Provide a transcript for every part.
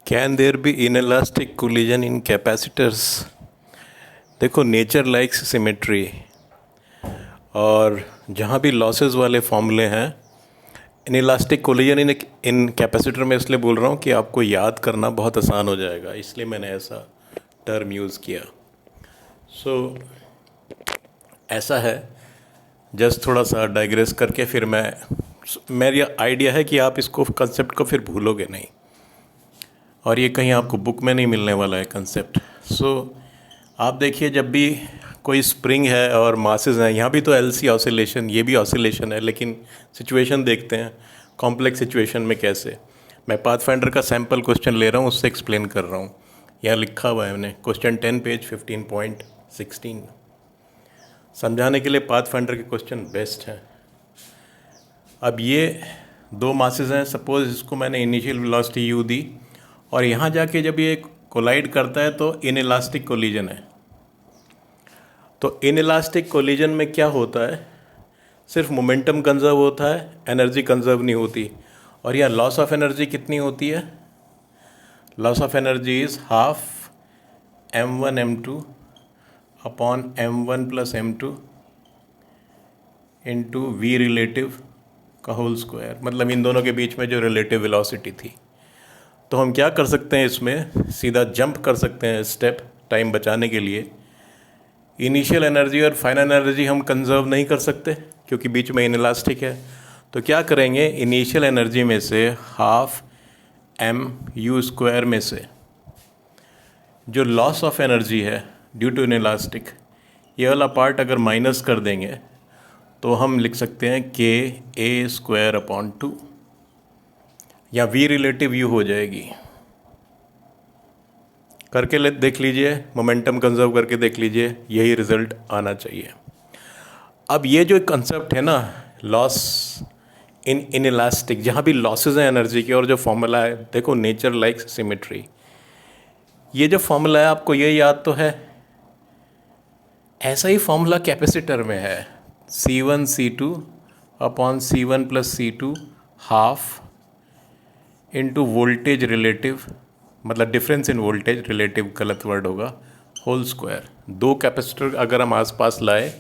Can there be inelastic collision in capacitors? देखो, nature likes symmetry, और जहाँ भी लॉसेस वाले फॉर्मूले हैं, इनइलास्टिक कोलिजन इन कैपेसिटर में इसलिए बोल रहा हूँ कि आपको याद करना बहुत आसान हो जाएगा, इसलिए मैंने ऐसा टर्म यूज़ किया। ऐसा है, जस्ट थोड़ा सा डाइग्रेस करके फिर मेरी आइडिया है कि आप इसको कंसेप्ट को फिर भूलोगे नहीं, और ये कहीं आपको बुक में नहीं मिलने वाला है कंसेप्ट। आप देखिए, जब भी कोई स्प्रिंग है और मासेस हैं, यहाँ भी तो एलसी ऑसिलेशन, ये भी ऑसिलेशन है, लेकिन सिचुएशन देखते हैं कॉम्प्लेक्स सिचुएशन में कैसे। मैं पाथफाइंडर का सैम्पल क्वेश्चन ले रहा हूँ, उससे एक्सप्लेन कर रहा हूँ। यहाँ लिखा हुआ है मैंने, क्वेश्चन 10 पेज 15.16। समझाने के लिए पाथफाइंडर के क्वेश्चन बेस्ट हैं। अब ये दो मासेस हैं, सपोज इसको मैंने इनिशियल वेलोसिटी u दी, और यहाँ जाके जब ये कोलाइड करता है तो इनइलास्टिक कोलिजन है। तो इनइलास्टिक कोलिजन में क्या होता है, सिर्फ मोमेंटम कंजर्व होता है, एनर्जी कंजर्व नहीं होती। और यहाँ लॉस ऑफ एनर्जी कितनी होती है? Loss of energy is half m1 m2 upon m1 plus m2 into v relative का होल स्क्वायर, मतलब इन दोनों के बीच में जो रिलेटिव वेलोसिटी थी। तो हम क्या कर सकते हैं, इसमें सीधा जंप कर सकते हैं स्टेप, टाइम बचाने के लिए। इनिशियल एनर्जी और फाइनल एनर्जी हम कंजर्व नहीं कर सकते क्योंकि बीच में इनइलास्टिक है। तो क्या करेंगे, इनिशियल एनर्जी में से हाफ m u स्क्वायर में से जो लॉस ऑफ एनर्जी है ड्यू टू इनइलास्टिक, ये वाला पार्ट अगर माइनस कर देंगे तो हम लिख सकते हैं k a स्क्वायर अपॉन 2, या v रिलेटिव u हो जाएगी। करके देख लीजिए, मोमेंटम कंजर्व करके देख लीजिए, यही रिजल्ट आना चाहिए। अब ये जो कंसेप्ट है ना, लॉस इन इनइलास्टिक, जहाँ भी लॉसेज हैं एनर्जी के, और जो फॉर्मूला है, देखो नेचर लाइक्स सिमेट्री, ये जो फॉर्मूला है आपको ये याद तो है। ऐसा ही फॉर्मूला कैपेसिटर में है, C1 C2 upon C1 plus C2 half into voltage relative, मतलब डिफरेंस इन वोल्टेज, रिलेटिव गलत वर्ड होगा, होल स्क्वायर। दो कैपेसिटर अगर हम आसपास लाए,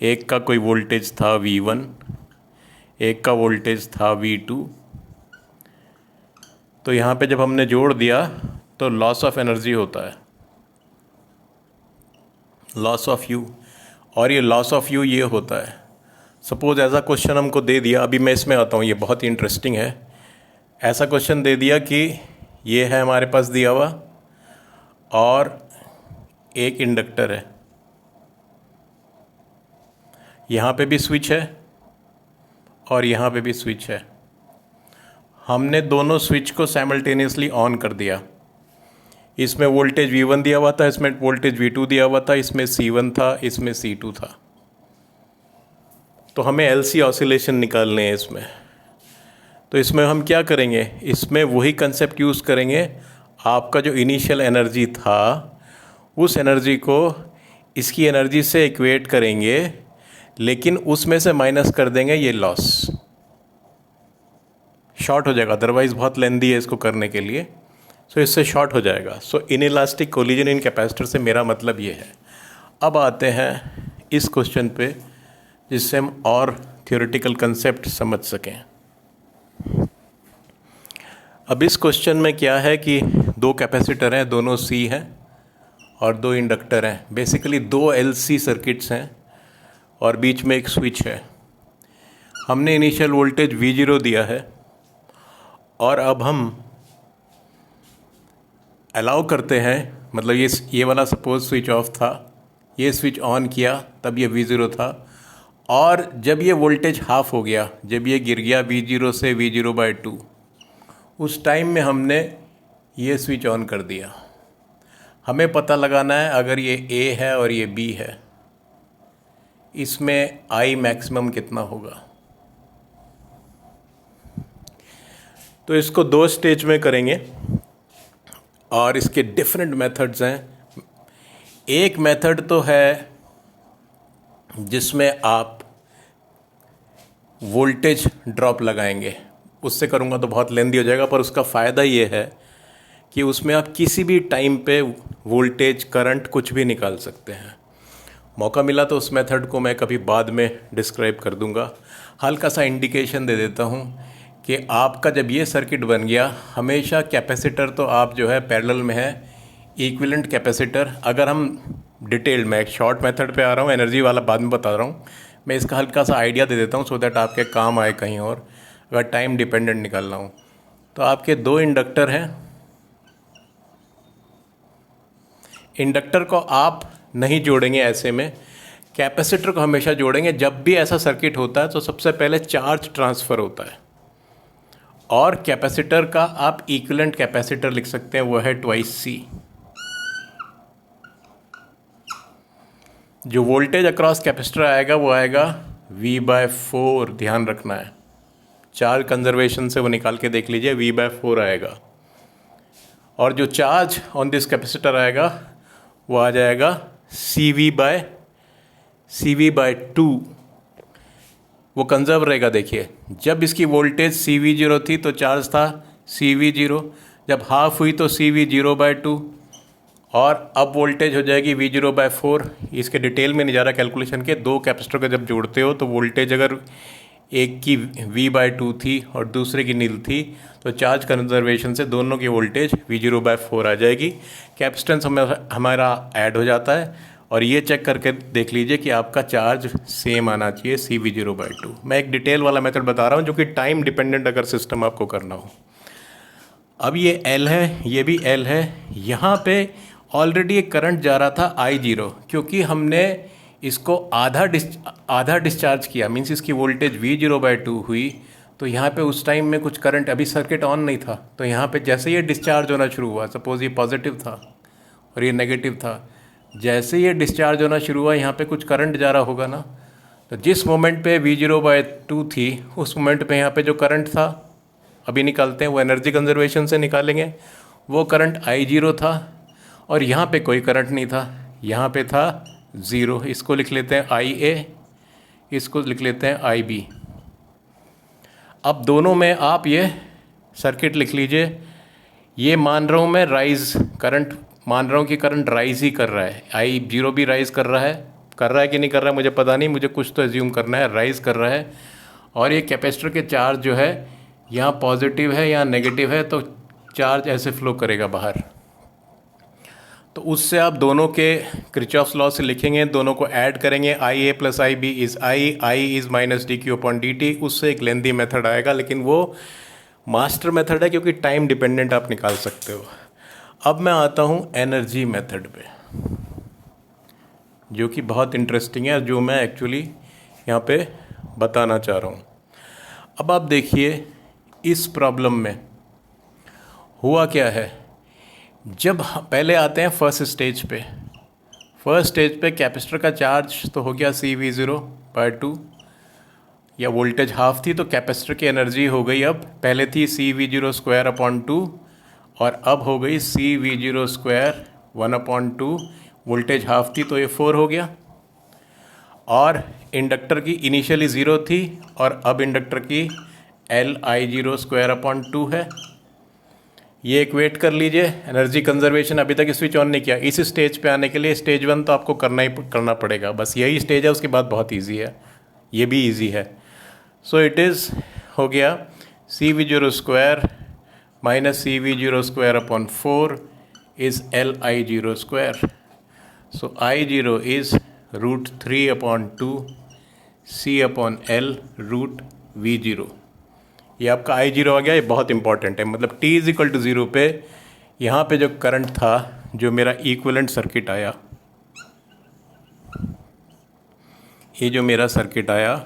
एक का कोई वोल्टेज था V1, एक का वोल्टेज था V2, तो यहाँ पे जब हमने जोड़ दिया तो लॉस ऑफ एनर्जी होता है, लॉस ऑफ U, और ये लॉस ऑफ U ये होता है। सपोज ऐसा क्वेश्चन हमको दे दिया, अभी मैं इसमें आता हूँ, ये बहुत ही इंटरेस्टिंग है। ऐसा क्वेश्चन दे दिया कि ये है हमारे पास दिया हुआ, और एक इंडक्टर है, यहाँ पे भी स्विच है और यहाँ पे भी स्विच है। हमने दोनों स्विच को साइमल्टेनियसली ऑन कर दिया। इसमें वोल्टेज V1 दिया हुआ था, इसमें वोल्टेज V2 दिया हुआ था, इसमें C1 था, इसमें C2 था। तो हमें LC ऑसिलेशन निकालने हैं इसमें। तो इसमें हम क्या करेंगे, इसमें वही कंसेप्ट यूज़ करेंगे। आपका जो इनिशियल एनर्जी था, उस एनर्जी को इसकी एनर्जी से इक्वेट करेंगे, लेकिन उसमें से माइनस कर देंगे ये लॉस। शॉर्ट हो जाएगा, अदरवाइज़ बहुत लेंदी है इसको करने के लिए, सो इससे शॉर्ट हो जाएगा। सो इनइलास्टिक कोलिजन इन कैपेसिटर से मेरा मतलब ये है। अब आते हैं इस क्वेश्चन पे, जिससे हम और थ्योरेटिकल कंसेप्ट समझ सकें। अब इस क्वेश्चन में क्या है कि दो कैपेसिटर हैं, दोनों C हैं, और दो इंडक्टर हैं। बेसिकली दो LC सर्किट्स हैं और बीच में एक स्विच है। हमने इनिशियल वोल्टेज V0 दिया है, और अब हम अलाउ करते हैं, मतलब ये वाला सपोज स्विच ऑफ था, ये स्विच ऑन किया तब ये V0 था, और जब ये वोल्टेज हाफ हो गया, जब ये गिर गया V0 से V0/2, उस टाइम में हमने ये स्विच ऑन कर दिया। हमें पता लगाना है, अगर ये A है और ये B है, इसमें I मैक्सिमम कितना होगा। तो इसको दो स्टेज में करेंगे, और इसके डिफरेंट मेथड्स हैं। एक मेथड तो है जिसमें आप वोल्टेज ड्रॉप लगाएंगे, उससे करूँगा तो बहुत लेंदी हो जाएगा, पर उसका फ़ायदा ये है कि उसमें आप किसी भी टाइम पे वोल्टेज करंट कुछ भी निकाल सकते हैं। मौका मिला तो उस मेथड को मैं कभी बाद में डिस्क्राइब कर दूंगा। हल्का सा इंडिकेशन दे देता हूँ कि आपका जब ये सर्किट बन गया, हमेशा कैपेसिटर तो आप जो है पैरेलल में है, इक्विवेलेंट कैपेसिटर। अगर हम डिटेल में एक शॉर्ट मेथड पे आ रहा हूँ, एनर्जी वाला बाद में बता रहा हूँ, मैं इसका हल्का सा आइडिया दे देता हूँ सो दैट आपके काम आए कहीं और, अगर टाइम डिपेंडेंट निकालना हो। तो आपके दो इंडक्टर हैं। इंडक्टर को आप नहीं जोड़ेंगे ऐसे में, कैपेसिटर को हमेशा जोड़ेंगे। जब भी ऐसा सर्किट होता है तो सबसे पहले चार्ज ट्रांसफ़र होता है, और कैपेसिटर का आप इक्विवेलेंट कैपेसिटर लिख सकते हैं, वो है ट्वाइस C। जो वोल्टेज अक्रॉस कैपेसिटर आएगा वो आएगा V/4, ध्यान रखना है, चार्ज कंजर्वेशन से वो निकाल के देख लीजिए, V/4 आएगा। और जो चार्ज ऑन दिस कैपेसिटर आएगा वो आ जाएगा CV/2। वो कंजर्व रहेगा। देखिए, जब इसकी वोल्टेज CV0 थी तो चार्ज था CV0, जब हाफ हुई तो CV0/2, और अब वोल्टेज हो जाएगी V0/4। इसके डिटेल में नहीं जा रहा कैलकुलेशन के। दो कैपेसिटर को जब जोड़ते हो तो वोल्टेज अगर एक की V/2 थी और दूसरे की नील थी तो चार्ज कंजर्वेशन से दोनों की वोल्टेज V0/4 आ जाएगी। कैपेसिटेंस हमारा ऐड हो जाता है, और ये चेक करके देख लीजिए कि आपका चार्ज सेम आना चाहिए CV0/2। मैं एक डिटेल वाला मेथड बता रहा हूँ जो कि टाइम डिपेंडेंट अगर सिस्टम आपको करना हो। अब ये L है, ये भी L है। यहाँ पे ऑलरेडी एक करंट जा रहा था I0, क्योंकि हमने इसको आधा डिस्चार्ज किया, मीन्स इसकी वोल्टेज V0/2 हुई। तो यहाँ पे उस टाइम में कुछ करंट, अभी सर्किट ऑन नहीं था, तो यहाँ पे जैसे ये डिस्चार्ज होना शुरू हुआ, सपोज़ ये पॉजिटिव था और ये नेगेटिव था, जैसे ये डिस्चार्ज होना शुरू हुआ यहाँ पे कुछ करंट जा रहा होगा ना। तो जिस मोमेंट पे V0/2 थी उस मोमेंट पे यहाँ पे जो करंट था, अभी निकालते हैं, वो एनर्जी कंजर्वेशन से निकालेंगे, वो करंट I0 था, और यहाँ पे कोई करंट नहीं था, यहाँ पे था 0। इसको लिख लेते हैं IA, इसको लिख लेते हैं IB। अब दोनों में आप ये सर्किट लिख लीजिए। ये मान रहा हूँ मैं राइज करंट, मान रहा हूँ कि करंट राइज ही कर रहा है, I0 भी राइज कर रहा है कि नहीं कर रहा है मुझे पता नहीं, मुझे कुछ तो एज्यूम करना है, राइज कर रहा है। और ये कैपेसिटर के चार्ज जो है यहाँ पॉजिटिव है, यहाँ नेगेटिव है, तो चार्ज ऐसे फ्लो करेगा बाहर। तो उससे आप दोनों के किरचॉफ्स लॉ से लिखेंगे, दोनों को ऐड करेंगे, IA + IB is I is -dq/dt। उससे एक लेंदी मेथड आएगा, लेकिन वो मास्टर मेथड है क्योंकि टाइम डिपेंडेंट आप निकाल सकते हो। अब मैं आता हूँ एनर्जी मेथड पे, जो कि बहुत इंटरेस्टिंग है, जो मैं एक्चुअली यहाँ पे बताना चाह रहा हूँ। अब आप देखिए इस प्रॉब्लम में हुआ क्या है। जब पहले आते हैं फर्स्ट स्टेज पे कैपेसिटर का चार्ज तो हो गया CV0/2, या वोल्टेज हाफ थी तो कैपेसिटर की एनर्जी हो गई, अब पहले थी CV0² और अब हो गई CV0² 1/2। वोल्टेज हाफ थी तो ये 4 हो गया, और इंडक्टर की इनिशियली 0 थी और अब इंडक्टर की LI0²/2 है। ये इक्वेट कर लीजिए। एनर्जी कंजर्वेशन अभी तक स्विच ऑन नहीं किया। इस स्टेज पे आने के लिए स्टेज 1 तो आपको करना पड़ेगा, बस यही स्टेज है, उसके बाद बहुत इजी है, ये भी इजी है। सो इट इज़ हो गया CV0² - CV0²/4 is LI0²। So I0 is √3/2 C/L √V0। ये आपका I0 आ गया। ये बहुत इंपॉर्टेंट है, मतलब t = 0 पे यहाँ पे जो करंट था, जो मेरा इक्विवेलेंट सर्किट आया, ये जो मेरा सर्किट आया,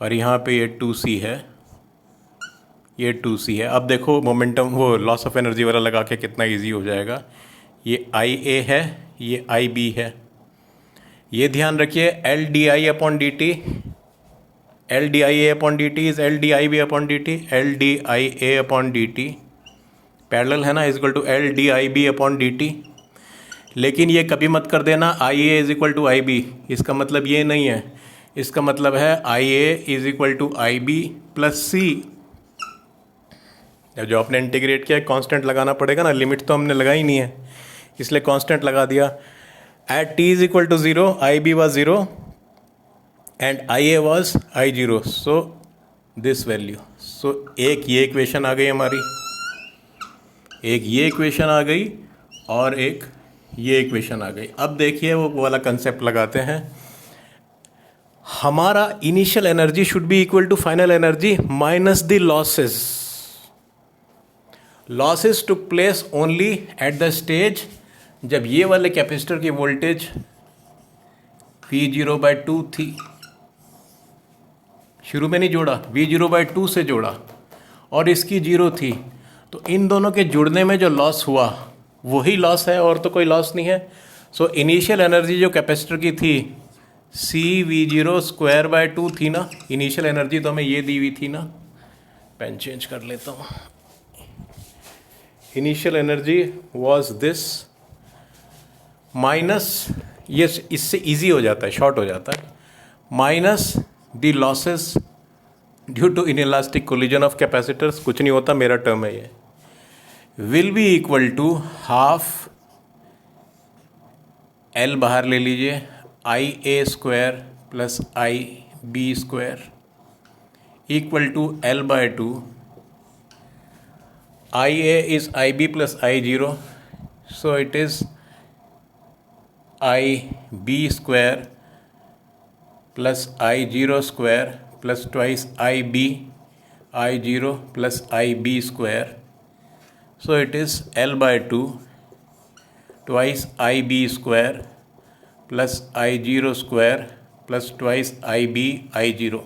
और यहाँ पे ये 2C है, ये 2C है। अब देखो मोमेंटम, वो लॉस ऑफ एनर्जी वाला लगा के कितना इजी हो जाएगा। ये IA है, ये IB है। ये ध्यान रखिए, LdI/dt, LdIA/dt is LdIB/dt, LdIA/dt parallel है ना, इज इक्वल टू LdIB/dt। लेकिन ये कभी मत कर देना IA = IB, इसका मतलब ये नहीं है, इसका मतलब है IA = IB + C। जब जो आपने इंटीग्रेट किया कांस्टेंट लगाना पड़ेगा ना, लिमिट तो हमने लगाई नहीं है, इसलिए कांस्टेंट लगा दिया. At t is equal to 0 I B was 0 and I A was I zero. So this value. So एक ये इक्वेशन आ गई हमारी, एक ये इक्वेशन आ गई और एक ये इक्वेशन आ गई. अब देखिए वो वाला कंसेप्ट लगाते हैं. हमारा initial energy should be equal to final energy minus the losses. Losses took place only at the stage जब ये वाले कैपेसिटर की वोल्टेज V0/2 थी. शुरू में नहीं जोड़ा, V0/2 से जोड़ा और इसकी 0 थी. तो इन दोनों के जुड़ने में जो लॉस हुआ वही लॉस है और तो कोई लॉस नहीं है. सो इनिशियल एनर्जी जो कैपेसिटर की थी CV0/2 थी ना. इनिशियल एनर्जी तो हमें ये दी हुई थी ना, पेन चेंज कर लेता हूँ. Initial energy was this minus, ये इससे इजी हो जाता है, शॉर्ट हो जाता है, minus the losses due to inelastic collision of capacitors. कुछ नहीं होता, मेरा टर्म है ये. Will be equal to half L बाहर ले लीजिए, IA² plus IB² equal to L/2. IA is IB plus I0, so it is IB² plus I0² plus twice IB, I0 plus IB². So it is L/2 twice IB² plus I0² plus twice IB, I0.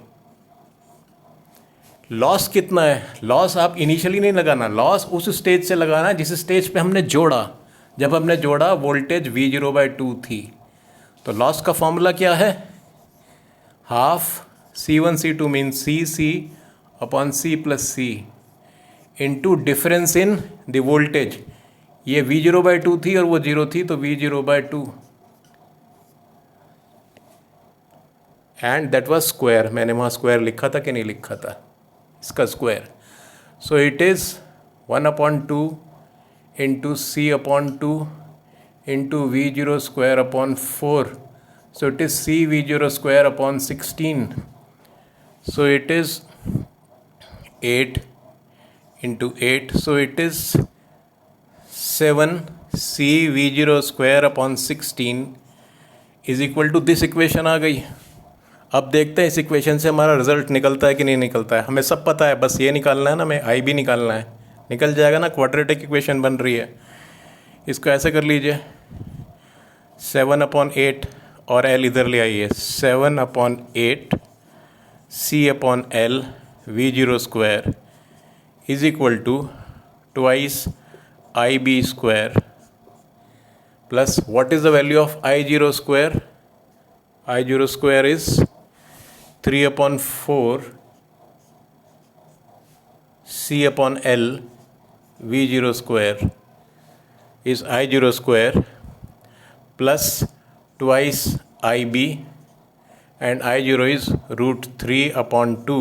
Loss कितना है? Loss आप initially नहीं लगाना, loss उस stage से लगाना जिस stage पे हमने जोड़ा. जब हमने जोड़ा वोल्टेज V0/2 थी. तो लॉस का फॉर्मूला क्या है? Half C1 C2 means CC upon C plus C into difference in the voltage. ये V0/2 थी और वो 0 थी, तो V0/2 and that was square. मैंने वहाँ स्क्वायर लिखा था कि नहीं लिखा था? इसका square. So it is 1/2 into C/2 into V0² upon 4. So it is CV0² upon 16. So it is 8 into 8. So it is 7 CV0² upon 16 is equal to this equation आ गई. अब देखते हैं इस इक्वेशन से हमारा रिजल्ट निकलता है कि नहीं निकलता है. हमें सब पता है, बस ये निकालना है ना, हमें आई भी निकालना है. निकल जाएगा ना, क्वाड्रेटिक इक्वेशन बन रही है. इसको ऐसे कर लीजिए, 7/8 और L इधर ले आइए, 7/8 C/L V0² is equal to twice IB² plus what is the value of I0²? I0² is 3/4 C/L V0² is I0² plus twice IB and I0 is √3/2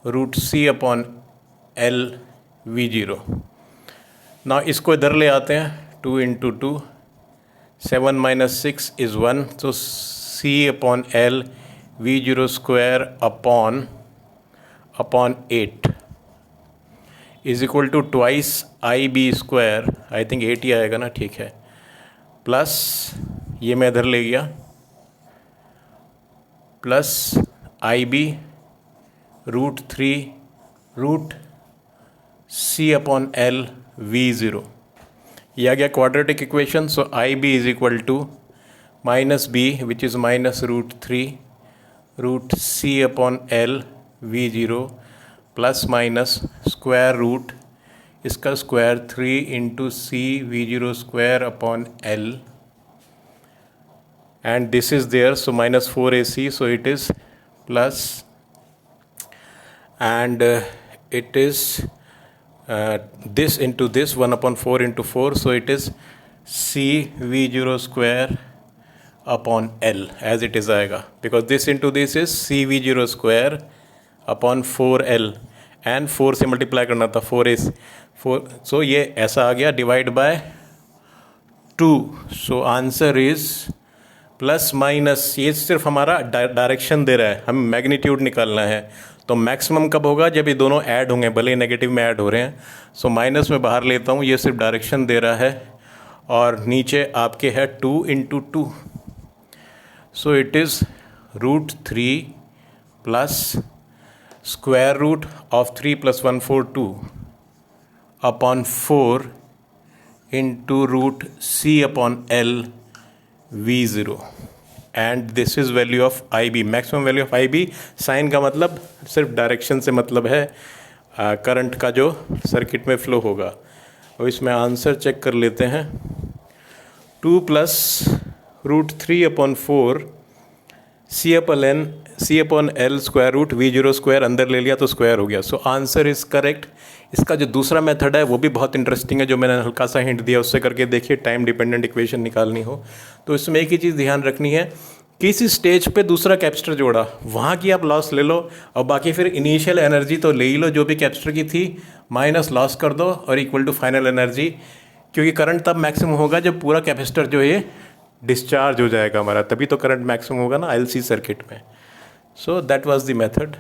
√C/L V0. now इसको इधर ले आते हैं, 2 into 2, 7 minus 6 is 1, so C/L V0² upon 8 is equal to twice IB². I think 8 ही आएगा ना, ठीक है. Plus ये मैं इधर ले गया, प्लस IB √3 √C/L V0. ये आ गया quadratic equation. So IB is equal to minus B which is minus √3 √C/L V0 plus minus square root इसका square 3 into C V0² upon L and this is there. So minus 4AC. So it is plus and it is this into this 1/4 into 4, so it is CV0² upon L as it is आएगा, because this into this is CV0² upon 4L and 4 से multiply करना था, 4 सो ये ऐसा आ गया divide by 2। So answer is plus minus, ये सिर्फ हमारा डायरेक्शन दे रहा है, हमें मैग्नीट्यूड निकालना है। तो मैक्सिमम कब होगा, जब ये दोनों ऐड होंगे, भले ही नेगेटिव में ऐड हो रहे हैं। सो माइनस में बाहर लेता हूँ, ये सिर्फ डायरेक्शन दे रहा है। और नीचे आपके है 2 into 2, so it is √3 plus square root of 3 + 142 upon 4 into √C/L V0 and this is value of IB, maximum value of IB। Sine का मतलब सिर्फ डायरेक्शन से मतलब है करंट का जो सर्किट में फ्लो होगा। और इसमें आंसर चेक कर लेते हैं, 2 + √3/4 C/L square root V0 square अंदर ले लिया तो स्क्वायर हो गया। So answer is correct. इसका जो दूसरा मेथड है वो भी बहुत इंटरेस्टिंग है, जो मैंने हल्का सा हिंट दिया उससे करके देखिए, टाइम डिपेंडेंट इक्वेशन निकालनी हो तो इसमें एक ही चीज़ ध्यान रखनी है, किसी स्टेज पे दूसरा कैपेसिटर जोड़ा, वहाँ की आप लॉस ले लो और बाकी फिर इनिशियल एनर्जी तो ले ही लो जो भी कैपेसिटर की थी, माइनस लॉस कर दो और इक्वल टू फाइनल एनर्जी, क्योंकि करंट तब मैक्सिमम होगा जब पूरा कैपेसिटर जो है डिस्चार्ज हो जाएगा हमारा, तभी तो करंट मैक्सिमम होगा ना ILC सर्किट में। So that was the method.